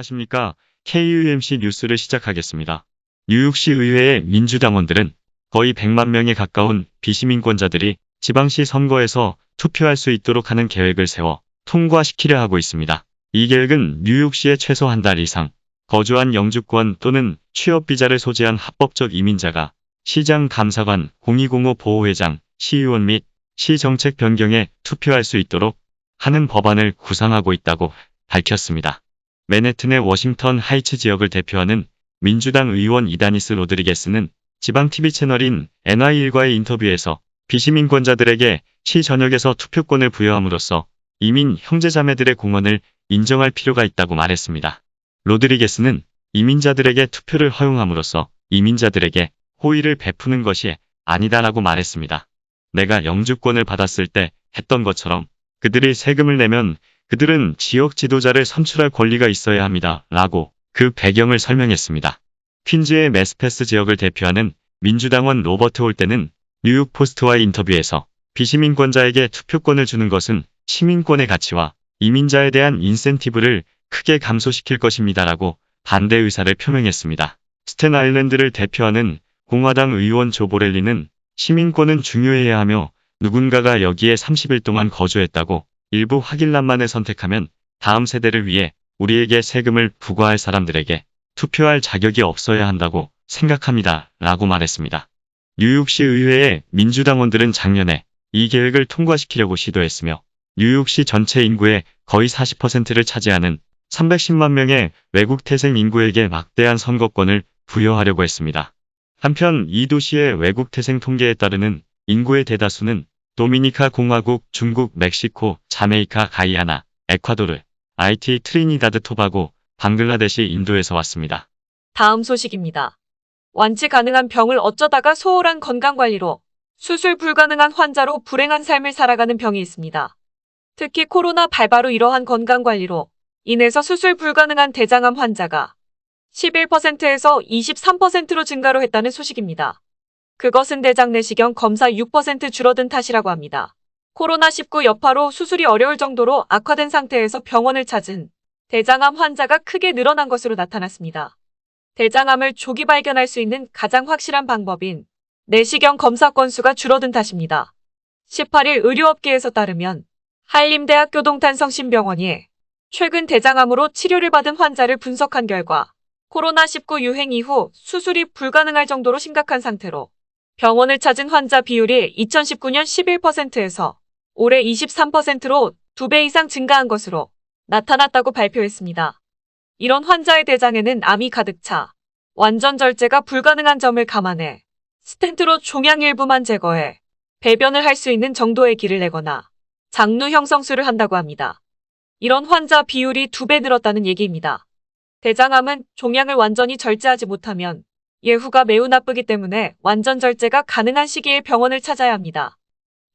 안녕하십니까. KUMC 뉴스를 시작하겠습니다. 뉴욕시 의회의 민주당원들은 거의 100만 명에 가까운 비시민권자들이 지방시 선거에서 투표할 수 있도록 하는 계획을 세워 통과시키려 하고 있습니다. 이 계획은 뉴욕시에 최소 한 달 이상 거주한 영주권 또는 취업비자를 소지한 합법적 이민자가 시장 감사관, 공익공호 보호회장, 시의원 및 시정책 변경에 투표할 수 있도록 하는 법안을 구상하고 있다고 밝혔습니다. 맨해튼의 워싱턴 하이츠 지역을 대표하는 민주당 의원 이다니스 로드리게스는 지방 TV 채널인 NY1과의 인터뷰에서 비시민권자들에게 시 전역에서 투표권을 부여함으로써 이민 형제자매들의 공헌을 인정할 필요가 있다고 말했습니다. 로드리게스는 이민자들에게 투표를 허용함으로써 이민자들에게 호의를 베푸는 것이 아니다라고 말했습니다. 내가 영주권을 받았을 때 했던 것처럼 그들이 세금을 내면 그들은 지역 지도자를 선출할 권리가 있어야 합니다. 라고 그 배경을 설명했습니다. 퀸즈의 매스패스 지역을 대표하는 민주당원 로버트 홀대는 뉴욕 포스트와의 인터뷰에서 비시민권자에게 투표권을 주는 것은 시민권의 가치와 이민자에 대한 인센티브를 크게 감소시킬 것입니다라고 반대 의사를 표명했습니다. 스탠 아일랜드를 대표하는 공화당 의원 조 보렐리는 시민권은 중요해야 하며 누군가가 여기에 30일 동안 거주했다고 일부 확인란만을 선택하면 다음 세대를 위해 우리에게 세금을 부과할 사람들에게 투표할 자격이 없어야 한다고 생각합니다. 라고 말했습니다. 뉴욕시 의회의 민주당원들은 작년에 이 계획을 통과시키려고 시도했으며 뉴욕시 전체 인구의 거의 40%를 차지하는 310만 명의 외국 태생 인구에게 막대한 선거권을 부여하려고 했습니다. 한편 이 도시의 외국 태생 통계에 따르는 인구의 대다수는 도미니카 공화국, 중국, 멕시코, 자메이카, 가이아나, 에콰도르, 하이티, 트리니다드 토바고, 방글라데시, 인도에서 왔습니다. 다음 소식입니다. 완치 가능한 병을 어쩌다가 소홀한 건강관리로 수술 불가능한 환자로 불행한 삶을 살아가는 병이 있습니다. 특히 코로나 발바로 이러한 건강관리로 인해서 수술 불가능한 대장암 환자가 11%에서 23%로 증가로 했다는 소식입니다. 그것은 대장 내시경 검사 6% 줄어든 탓이라고 합니다. 코로나19 여파로 수술이 어려울 정도로 악화된 상태에서 병원을 찾은 대장암 환자가 크게 늘어난 것으로 나타났습니다. 대장암을 조기 발견할 수 있는 가장 확실한 방법인 내시경 검사 건수가 줄어든 탓입니다. 18일 의료업계에서 따르면 한림대학 교동탄성심병원이 최근 대장암으로 치료를 받은 환자를 분석한 결과 코로나19 유행 이후 수술이 불가능할 정도로 심각한 상태로 병원을 찾은 환자 비율이 2019년 11%에서 올해 23%로 2배 이상 증가한 것으로 나타났다고 발표했습니다. 이런 환자의 대장에는 암이 가득 차 완전 절제가 불가능한 점을 감안해 스텐트로 종양 일부만 제거해 배변을 할 수 있는 정도의 기를 내거나 장루 형성술을 한다고 합니다. 이런 환자 비율이 2배 늘었다는 얘기입니다. 대장암은 종양을 완전히 절제하지 못하면 예후가 매우 나쁘기 때문에 완전 절제가 가능한 시기에 병원을 찾아야 합니다.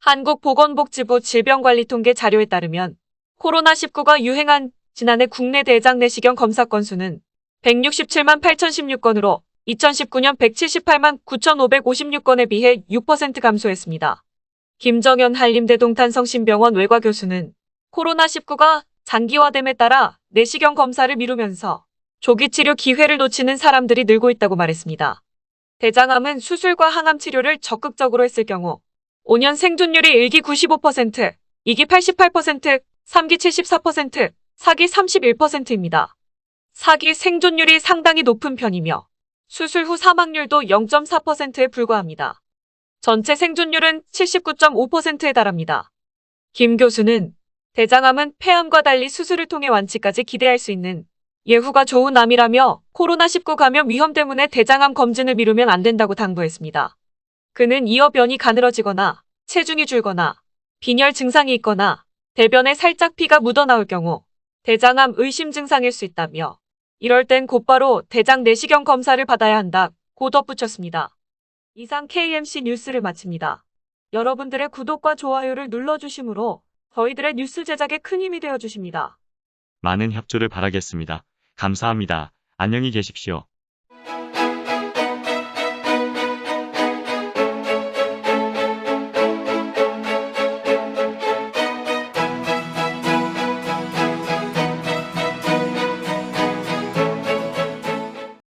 한국보건복지부 질병관리통계 자료에 따르면 코로나19가 유행한 지난해 국내 대장 내시경 검사 건수는 167만 8,016건으로 2019년 178만 9,556건에 비해 6% 감소했습니다. 김정현 한림대 동탄성심병원 외과 교수는 코로나19가 장기화됨에 따라 내시경 검사를 미루면서 조기 치료 기회를 놓치는 사람들이 늘고 있다고 말했습니다. 대장암은 수술과 항암 치료를 적극적으로 했을 경우 5년 생존율이 1기 95%, 2기 88%, 3기 74%, 4기 31%입니다. 4기 생존율이 상당히 높은 편이며 수술 후 사망률도 0.4%에 불과합니다. 전체 생존율은 79.5%에 달합니다. 김 교수는 대장암은 폐암과 달리 수술을 통해 완치까지 기대할 수 있는 예후가 좋은 암이라며 코로나19 감염 위험 때문에 대장암 검진을 미루면 안 된다고 당부했습니다. 그는 이어 변이 가늘어지거나 체중이 줄거나 빈혈 증상이 있거나 대변에 살짝 피가 묻어나올 경우 대장암 의심 증상일 수 있다며 이럴 땐 곧바로 대장 내시경 검사를 받아야 한다고 덧붙였습니다. 이상 KMC 뉴스를 마칩니다. 여러분들의 구독과 좋아요를 눌러주심으로 저희들의 뉴스 제작에 큰 힘이 되어주십니다. 많은 협조를 바라겠습니다. 감사합니다. 안녕히 계십시오.